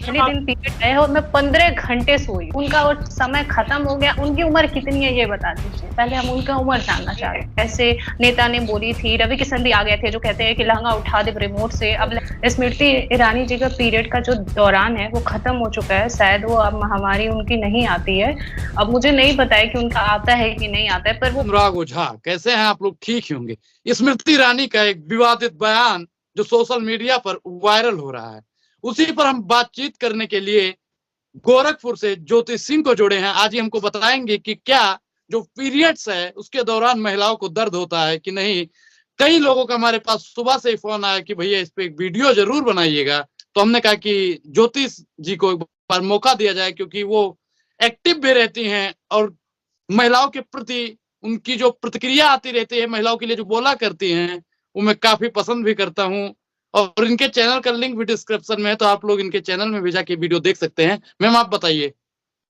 पहले दिन पीरियड आया और मैं 15 घंटे सोई। उनका वो समय खत्म हो गया। उनकी उम्र कितनी है ये बता दीजिए? पहले हम उनका उम्र जानना चाह रहे हैं। ऐसे नेता ने बोली थी, रवि किशन भी आ गए थे जो कहते हैं कि लहंगा उठा दे रिमोट से। अब स्मृति ईरानी जी का पीरियड का जो दौरान है वो खत्म हो चुका है। शायद वो अब महामारी उनकी नहीं आती है। अब मुझे नहीं पता है कि उनका आता है कि नहीं आता है, पर वो अनुराग ओझा, कैसे हैं आप लोग? ठीक ही होंगे। स्मृति ईरानी का एक विवादित बयान जो सोशल मीडिया पर वायरल हो रहा है, उसी पर हम बातचीत करने के लिए गोरखपुर से ज्योति सिंह को जोड़े हैं। आज ही हमको बताएंगे कि क्या जो पीरियड्स है उसके दौरान महिलाओं को दर्द होता है कि नहीं। कई लोगों का हमारे पास सुबह से ही फोन आया कि भैया इस पे एक वीडियो जरूर बनाइएगा। तो हमने कहा कि ज्योति जी को एक बार मौका दिया जाए, क्योंकि वो एक्टिव भी रहती हैं और महिलाओं के प्रति उनकी जो प्रतिक्रिया आती रहती है, महिलाओं के लिए जो बोला करती हैं, वो मैं काफी पसंद भी करता हूँ। और इनके चैनल का लिंक भी डिस्क्रिप्शन में है, तो आप लोग इनके चैनल में भी जाके वीडियो देख सकते हैं। मैम आप बताइए,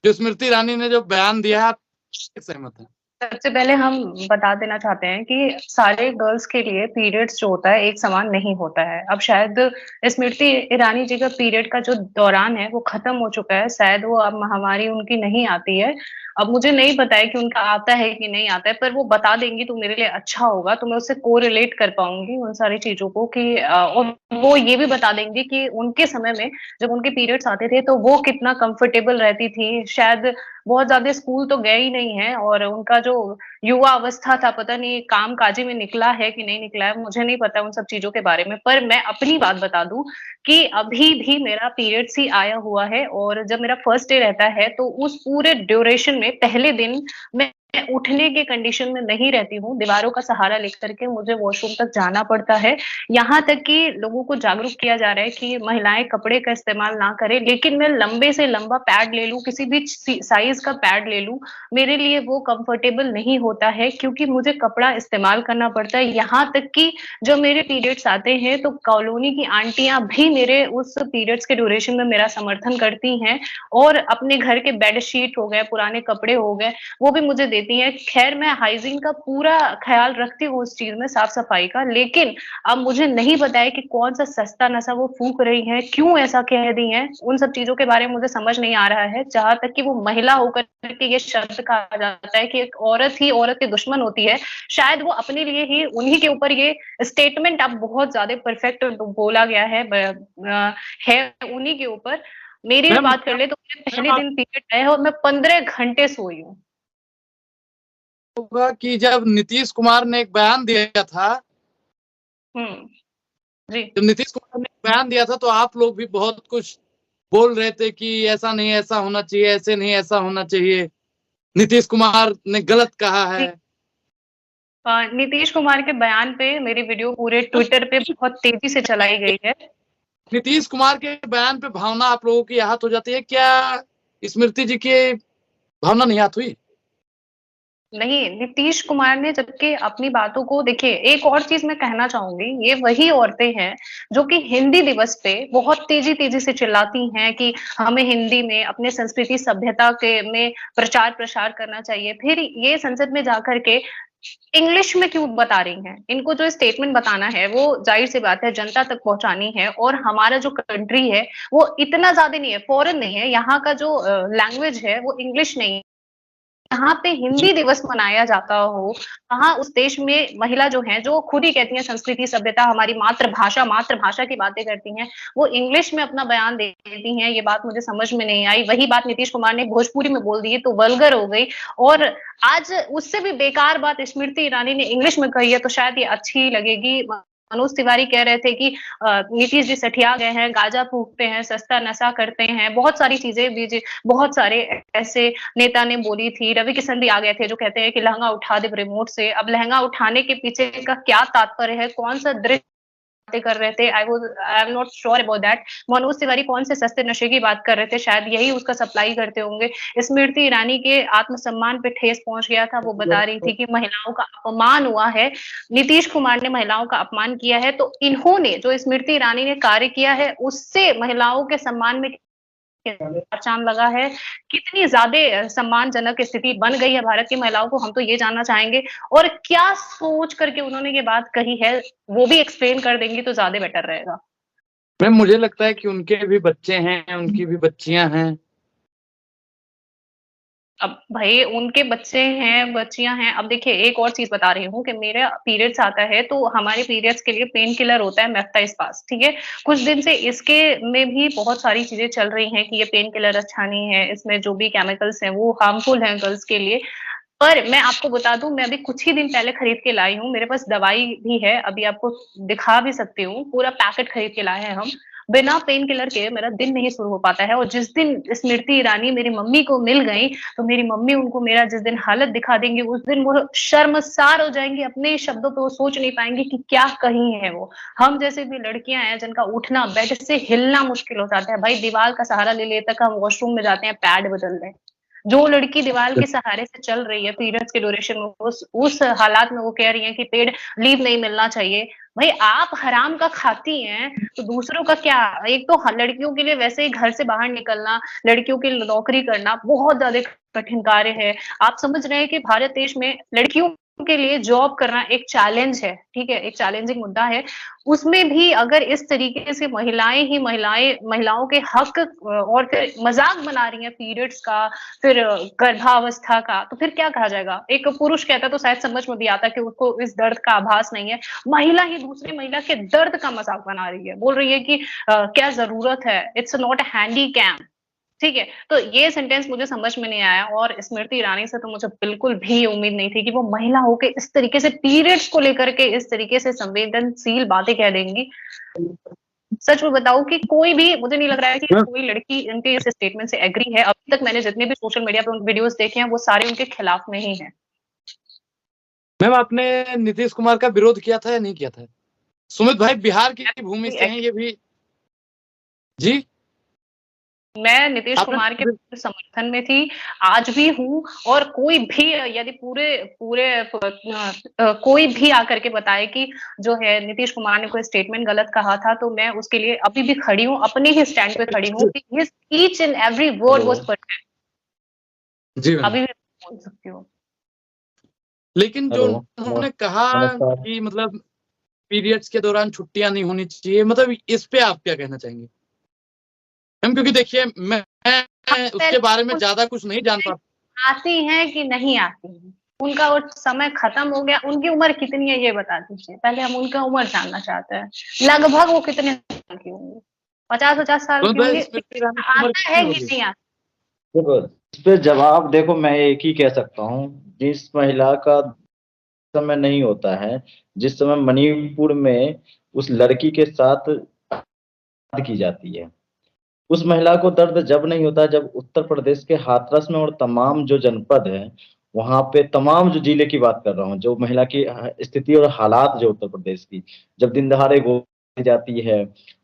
जो स्मृति ईरानी ने जो बयान दिया है, आप सहमत हैं? सबसे पहले हम बता देना चाहते हैं कि सारे गर्ल्स के लिए पीरियड्स जो होता है एक समान नहीं होता है। अब शायद स्मृति ईरानी जी का पीरियड का जो दौरान है वो खत्म हो चुका है। शायद वो अब महामारी उनकी नहीं आती है। अब मुझे नहीं पता है कि उनका आता है कि नहीं आता है, पर वो बता देंगी तो मेरे लिए अच्छा होगा। तो मैं उससे कोरिलेट कर पाऊंगी उन सारी चीजों को कि और वो ये भी बता देंगे कि उनके समय में जब उनके पीरियड्स आते थे तो वो कितना कंफर्टेबल रहती थी। शायद बहुत ज्यादा स्कूल तो गए ही नहीं है और उनका जो युवा अवस्था था, पता नहीं कामकाजी में निकला है कि नहीं निकला है, मुझे नहीं पता उन सब चीजों के बारे में। पर मैं अपनी बात बता दूं कि अभी भी मेरा पीरियड्स ही आया हुआ है और जब मेरा फर्स्ट डे रहता है तो उस पूरे ड्यूरेशन में पहले दिन मैं उठने के कंडीशन में नहीं रहती हूँ। दीवारों का सहारा लेकर के मुझे वॉशरूम तक जाना पड़ता है। यहाँ तक कि लोगों को जागरूक किया जा रहा है कि महिलाएं कपड़े का इस्तेमाल ना करें, लेकिन मैं लंबे से लंबा पैड ले लूं, किसी भी साइज का पैड ले लूं, मेरे लिए वो कंफर्टेबल नहीं होता है क्योंकि मुझे कपड़ा इस्तेमाल करना पड़ता है। यहाँ तक कि जब मेरे पीरियड्स आते हैं तो कॉलोनी की आंटियां भी मेरे उस पीरियड्स के ड्यूरेशन में मेरा समर्थन करती हैं और अपने घर के बेड शीट हो गए, पुराने कपड़े हो गए, वो भी मुझे देती हैं। खैर मैं हाइजीन का पूरा ख्याल रखती हूँ उस चीज में, साफ सफाई का। लेकिन अब मुझे नहीं पता है कि कौन सा सस्ता नशा वो फूंक रही है, क्यों ऐसा कह दी है, उन सब चीजों के बारे में मुझे समझ नहीं आ रहा है। जहां तक कि वो महिला होकर के ये शब्द कहा जाता है कि एक औरत ही औरत की दुश्मन होती है, शायद वो अपने लिए ही उन्हीं के ऊपर ये स्टेटमेंट अब बहुत ज्यादा परफेक्ट बोला गया है उन्हीं के ऊपर। मेरी मैम बात कर ले तो पहले दिन पीरियड आया है और मैं 15 घंटे सोई हूँ। होगा कि जब नीतीश कुमार ने एक बयान दिया था, जी। जब नीतीश कुमार ने एक बयान दिया था तो आप लोग भी बहुत कुछ बोल रहे थे कि ऐसा नहीं ऐसा होना चाहिए, ऐसे नहीं ऐसा होना चाहिए, नीतीश कुमार ने गलत कहा है। नीतीश कुमार के बयान पे मेरी वीडियो पूरे ट्विटर पे बहुत तेजी से चलाई गई है। नीतीश कुमार के बयान पे भावना आप लोगों की आहत हो जाती है क्या? स्मृति जी की भावना नहीं आहत हुई? नहीं, नीतीश कुमार ने जबकि अपनी बातों को देखिए, एक और चीज मैं कहना चाहूंगी, ये वही औरतें हैं जो कि हिंदी दिवस पे बहुत तेजी तेजी से चिल्लाती हैं कि हमें हिंदी में अपने संस्कृति सभ्यता के में प्रचार प्रसार करना चाहिए, फिर ये संसद में जाकर के इंग्लिश में क्यों बता रही हैं? इनको जो स्टेटमेंट बताना है वो जाहिर सी बात है जनता तक पहुंचानी है। और हमारा जो कंट्री है वो इतना ज्यादा नहीं है, फॉरेन नहीं है, यहाँ का जो लैंग्वेज है वो इंग्लिश नहीं है। यहाँ पे हिंदी दिवस मनाया जाता हो, कहाँ उस देश में महिला जो है, जो खुद ही कहती है संस्कृति सभ्यता हमारी मातृभाषा, मातृभाषा की बातें करती हैं, वो इंग्लिश में अपना बयान दे देती हैं। ये बात मुझे समझ में नहीं आई। वही बात नीतीश कुमार ने भोजपुरी में बोल दी है तो वल्गर हो गई। और आज उससे भी बेकार बात स्मृति ईरानी ने इंग्लिश में कही है तो शायद ये अच्छी लगेगी। मनोज तिवारी कह रहे थे कि नीतीश जी सठिया गए हैं, गांजा फूकते हैं, सस्ता नशा करते हैं, बहुत सारी चीजें भी, बहुत सारे ऐसे नेता ने बोली थी। रवि किशन भी आ गए थे जो कहते हैं कि लहंगा उठा दे रिमोट से। अब लहंगा उठाने के पीछे का क्या तात्पर्य है, कौन सा दृश्य बातें कर रहे थे, I am not sure about that. Manoj Tiwari कौन से सस्ते नशे की बात कर रहे थे, शायद यही उसका सप्लाई करते होंगे। स्मृति ईरानी के आत्मसम्मान पे ठेस पहुंच गया था, वो बता रही थी कि महिलाओं का अपमान हुआ है, नीतीश कुमार ने महिलाओं का अपमान किया है। तो इन्होंने जो स्मृति ईरानी ने कार्य किया है उससे महिलाओं के सम्मान में चांद लगा है, कितनी ज्यादा सम्मानजनक स्थिति बन गई है भारत की महिलाओं को, हम तो ये जानना चाहेंगे। और क्या सोच करके उन्होंने ये बात कही है वो भी एक्सप्लेन कर देंगी तो ज्यादा बेटर रहेगा। मैम मुझे लगता है कि उनके भी बच्चे हैं, उनकी भी बच्चियां हैं। अब भाई उनके बच्चे हैं, बच्चियां हैं। अब देखिए एक और चीज बता रही हूँ कि मेरा पीरियड्स आता है तो हमारे पीरियड्स के लिए पेन किलर होता है मेफ्टाइस्पास, ठीक है। कुछ दिन से इसके में भी बहुत सारी चीजें चल रही हैं कि ये पेन किलर अच्छा नहीं है, इसमें जो भी केमिकल्स हैं वो हार्मफुल हैं गर्ल्स के लिए। पर मैं आपको बता दूं, मैं अभी कुछ ही दिन पहले खरीद के लाई हूँ, मेरे पास दवाई भी है, अभी आपको दिखा भी सकती हूँ, पूरा पैकेट खरीद के लाए हैं हम। बिना पेन किलर के मेरा दिन नहीं शुरू हो पाता है। और जिस दिन स्मृति ईरानी मेरी मम्मी को मिल गई, तो मेरी मम्मी उनको मेरा जिस दिन हालत दिखा देंगी, उस दिन वो शर्मसार हो जाएंगी, अपने शब्दों पे वो सोच नहीं पाएंगी कि क्या कही है वो। हम जैसे भी लड़कियां हैं जिनका उठना, बेड से हिलना मुश्किल हो जाता है, भाई दीवार का सहारा ले ले तक हम वॉशरूम में जाते हैं पैड बदलने। जो लड़की दीवार के सहारे से चल रही है पीरियड्स के ड्यूरेशन में, उस हालात में वो कह रही है कि पेड लीव नहीं मिलना चाहिए। भाई आप हराम का खाती हैं तो दूसरों का क्या। एक तो लड़कियों के लिए वैसे ही घर से बाहर निकलना, लड़कियों की नौकरी करना बहुत ज्यादा कठिन कार्य है। आप समझ रहे हैं कि भारत देश में लड़कियों के लिए जॉब करना एक चैलेंज है, ठीक है, एक चैलेंजिंग मुद्दा है। उसमें भी अगर इस तरीके से महिलाओं के हक और फिर मजाक बना रही हैं पीरियड्स का, फिर गर्भावस्था का, तो फिर क्या कहा जाएगा। एक पुरुष कहता तो शायद समझ में भी आता कि उसको इस दर्द का आभास नहीं है। महिला ही दूसरी महिला के दर्द का मजाक बना रही है, बोल रही है कि क्या जरूरत है, it's not a handycam. ठीक है, तो ये सेंटेंस मुझे समझ में नहीं आया। और स्मृति ईरानी से तो मुझे बिल्कुल भी उम्मीद नहीं थी कि वो महिला होके इस तरीके से पीरियड्स को लेकर के इस तरीके से संवेदनशील बातें कह देंगी। सच में बताऊं कि कोई भी, मुझे नहीं लग रहा है कि कोई लड़की इनके इस स्टेटमेंट से एग्री है। अभी तक मैंने जितने भी सोशल मीडिया पे वीडियोस देखे हैं वो सारे उनके खिलाफ में ही हैं। मैम आपने नीतीश कुमार का विरोध किया था या नहीं किया था? सुमित भाई बिहार की भूमि से हैं ये भी। जी, मैं नीतीश आपने कुमार के समर्थन में थी, आज भी हूँ। और कोई भी यदि पूरे पूरे कोई भी आकर के बताए कि जो है नीतीश कुमार ने कोई स्टेटमेंट गलत कहा था, तो मैं उसके लिए अभी भी खड़ी हूँ, अपने ही स्टैंड पे खड़ी हूँ कि his each and every word was perfect. जी मैम। अभी भी बोल सकती हूँ। लेकिन जो हेलो। उन्होंने कहा नमस्कार। कि मतलब पीरियड्स के दौरान छुट्टियां नहीं होनी चाहिए, मतलब इस पे आप क्या कहना चाहेंगे मैम? क्योंकि देखिए मैं उसके बारे में ज्यादा कुछ नहीं जान पाता। आती हैं कि नहीं आती हैं, उनका वो समय खत्म हो गया। उनकी उम्र कितनी है ये बता दीजिए, पहले हम उनका उम्र जानना चाहते हैं। लगभग वो कितने साल की होंगी, 50 साल तो की होंगी। स्मृति ईरानी की उम्र आता है कितनी कि होगी? नहीं आता। देखो, इस पे जवाब देखो, मैं एक ही कह सकता हूँ। जिस महिला का समय नहीं होता है, जिस समय मणिपुर में उस लड़की के साथ की जाती है, उस महिला को दर्द जब नहीं होता जब उत्तर प्रदेश के हाथरस में और तमाम जो जनपद है वहां पे, तमाम जो जिले की बात कर रहा हूँ, जो महिला की स्थिति और हालात जो उत्तर प्रदेश की, जब दिन दहाड़े गोली दी जाती है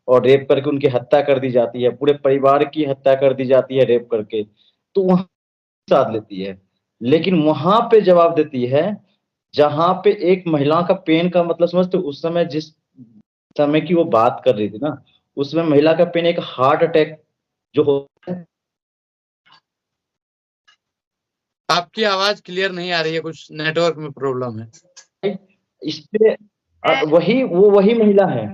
और रेप करके उनकी हत्या कर दी जाती है, पूरे परिवार की हत्या कर दी जाती है रेप करके, तो वहां साथ लेती है। लेकिन वहां पे जवाब देती है जहां पे एक महिला का पेन का मतलब समझते हो? उस समय जिस समय की वो बात कर रही थी ना, उसमें महिला का पेन एक हार्ट अटैक जो होता है। आपकी आवाज क्लियर नहीं आ रही है, कुछ नेटवर्क में प्रॉब्लम है। इस पे वही महिला है,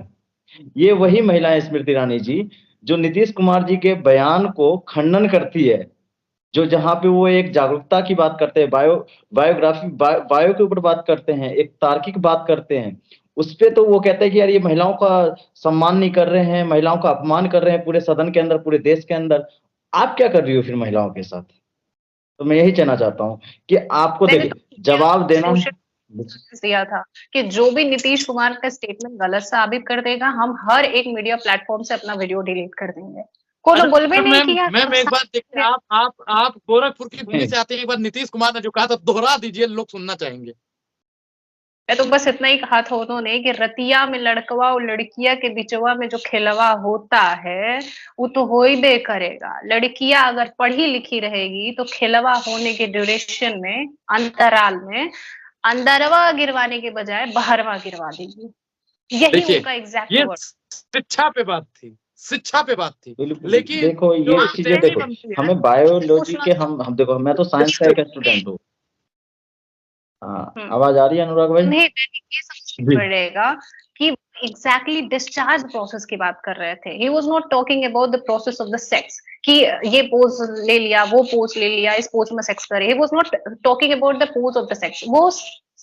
ये वही महिला है स्मृति ईरानी जी, जो नीतीश कुमार जी के बयान को खंडन करती है। जो जहां पे वो एक जागरूकता की बात करते हैं, बायो के ऊपर बात करते हैं, एक तार्किक बात करते हैं, उस पे तो वो कहते हैं कि यार ये महिलाओं का सम्मान नहीं कर रहे हैं, महिलाओं का अपमान कर रहे हैं पूरे सदन के अंदर, पूरे देश के अंदर। आप क्या कर रही हो फिर महिलाओं के साथ? तो मैं यही कहना चाहता हूँ कि आपको मैंने देखिए जवाब देना दिया था कि जो भी नीतीश कुमार का स्टेटमेंट गलत साबित कर देगा, हम हर एक मीडिया प्लेटफॉर्म से अपना वीडियो डिलीट कर देंगे। कोई बोल भी नहीं किया। मैम एक बात देखिए, आप गोरखपुर की भूमि से आते हैं, एक बार नीतीश कुमार ने जो कहा था दोहरा दीजिए, लोग सुनना चाहेंगे। मैं तो बस इतना ही कहा था उन्होंने कि रतिया में लड़कवा और लड़किया के बिचवा में जो खेलवा होता है वो तो हो ही बे करेगा। लड़कियां अगर पढ़ी लिखी रहेगी तो खेलवा होने के ड्यूरेशन में, अंतराल में, अंदरवा गिरवाने के बजाय बाहरवा गिरवा देगी। यही उनका एग्जैक्ट ये वर्ड। शिक्षा पे बात थी, शिक्षा पे बात थी। बिल्कुल। लेकिन देखो ये चीजें देखो, हमें बायोलॉजी के हम देखो, मैं तो साइंस का एक स्टूडेंट हूँ। हाँ, आवाज आ रही है अनुराग भाई? उन्हें ये समझना पड़ेगा कि एग्जैक्टली डिस्चार्ज प्रोसेस की बात कर रहे थे। He was not talking about the process of the sex कि ये पोज ले लिया, वो पोज ले लिया, इस पोज में सेक्स करे। He was not talking about the pose of the sex. वो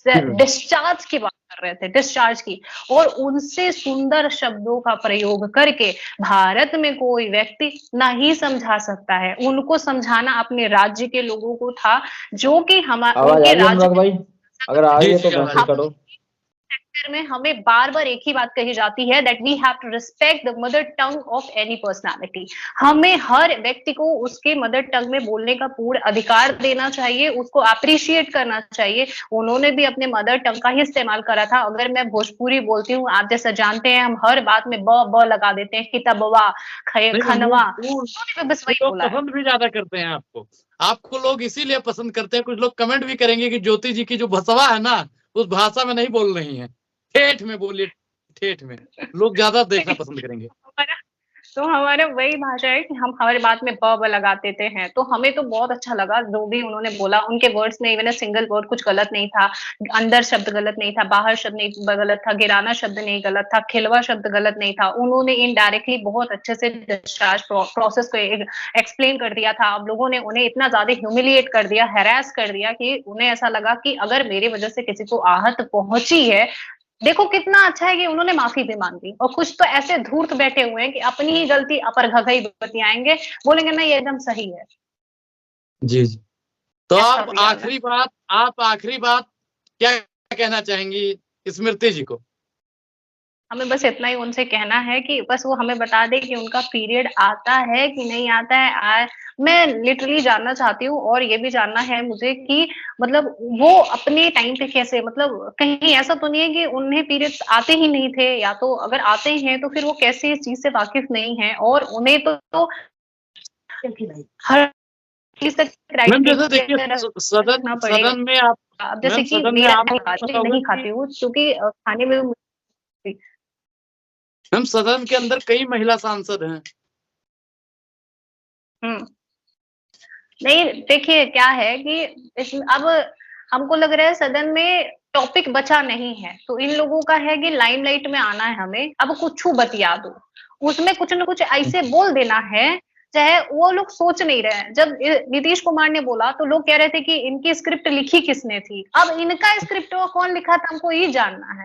डिस्चार्ज की बात कर रहे थे, डिस्चार्ज की। और उनसे सुंदर शब्दों का प्रयोग करके भारत में कोई व्यक्ति नहीं समझा सकता है। उनको समझाना अपने राज्य के लोगों को था, जो कि उनके राज्य भाई, अगर आ रही है तो मैसेज करो। में हमें बार बार एक ही बात कही जाती है that we have to respect the mother tongue of any personality. हमें हर व्यक्ति को उसके मदर टंग में बोलने का पूर्ण अधिकार देना चाहिए, उसको अप्रिशिएट करना चाहिए। उन्होंने भी अपने मदर टंग का ही इस्तेमाल करा था। अगर मैं भोजपुरी बोलती हूँ, आप जैसा जानते हैं, हम हर बात में ब लगा देते हैं, किताबवा, खनवा, बस वही बोला है। पसंद भी ज्यादा करते हैं आपको लोग इसीलिए पसंद करते हैं। कुछ लोग कमेंट भी करेंगे कि ज्योति जी की जो भसवा है ना, उस भाषा में नहीं बोल रही है, ठेठ में बोलिए, ठेठ में लोग ज्यादा देखना पसंद करेंगे। तो हमारा वही भाषा है कि हम हमारी बात में ब लगा देते हैं। तो हमें तो बहुत अच्छा लगा जो भी उन्होंने बोला। उनके वर्ड्स में इवन सिंगल वर्ड कुछ गलत नहीं था, अंदर शब्द गलत नहीं था, बाहर शब्द नहीं गलत था, गिराना शब्द नहीं गलत था, खिलवा शब्द गलत नहीं था। उन्होंने इनडायरेक्टली बहुत अच्छे से डिस्चार्ज प्रोसेस को एक्सप्लेन कर दिया था। अब लोगों ने उन्हें इतना ज्यादा ह्यूमिलिएट कर दिया, हैरेस कर दिया कि उन्हें ऐसा लगा कि अगर मेरी वजह से किसी को आहत पहुंची है। देखो कितना अच्छा है कि उन्होंने माफी भी मांग ली। और कुछ तो ऐसे धूर्त बैठे हुए हैं कि अपनी ही गलती अपर घगई बतियाएंगे, बोलेंगे नहीं ये एकदम सही है। जी जी। तो आप आखिरी बात क्या कहना चाहेंगी स्मृति जी को? हमें बस इतना ही उनसे कहना है कि बस वो हमें बता दे कि उनका पीरियड आता है कि नहीं आता है। मैं लिटरली जानना चाहती हूँ। और ये भी जानना है मुझे कि मतलब वो अपने टाइम पे कैसे, मतलब कहीं ऐसा तो नहीं है कि उन्हें पीरियड्स आते ही नहीं थे, या तो अगर आते हैं तो फिर वो कैसे इस चीज से वाकिफ नहीं है। और उन्हें तो हर चीज तक सदन में आप जैसे कि मेरा नहीं खाती हूँ क्योंकि खाने में मैम सदन के अंदर कई महिला सांसद हैं। नहीं, देखिए क्या है कि अब हमको लग रहा है सदन में टॉपिक बचा नहीं है, तो इन लोगों का है कि लाइमलाइट में आना है हमें। अब कुछ बतिया दो, उसमें कुछ न कुछ ऐसे बोल देना है, चाहे वो लोग सोच नहीं रहे हैं। जब नीतीश कुमार ने बोला तो लोग कह रहे थे कि इनकी स्क्रिप्ट लिखी किसने थी। अब इनका स्क्रिप्ट कौन लिखा था हमको ये जानना है।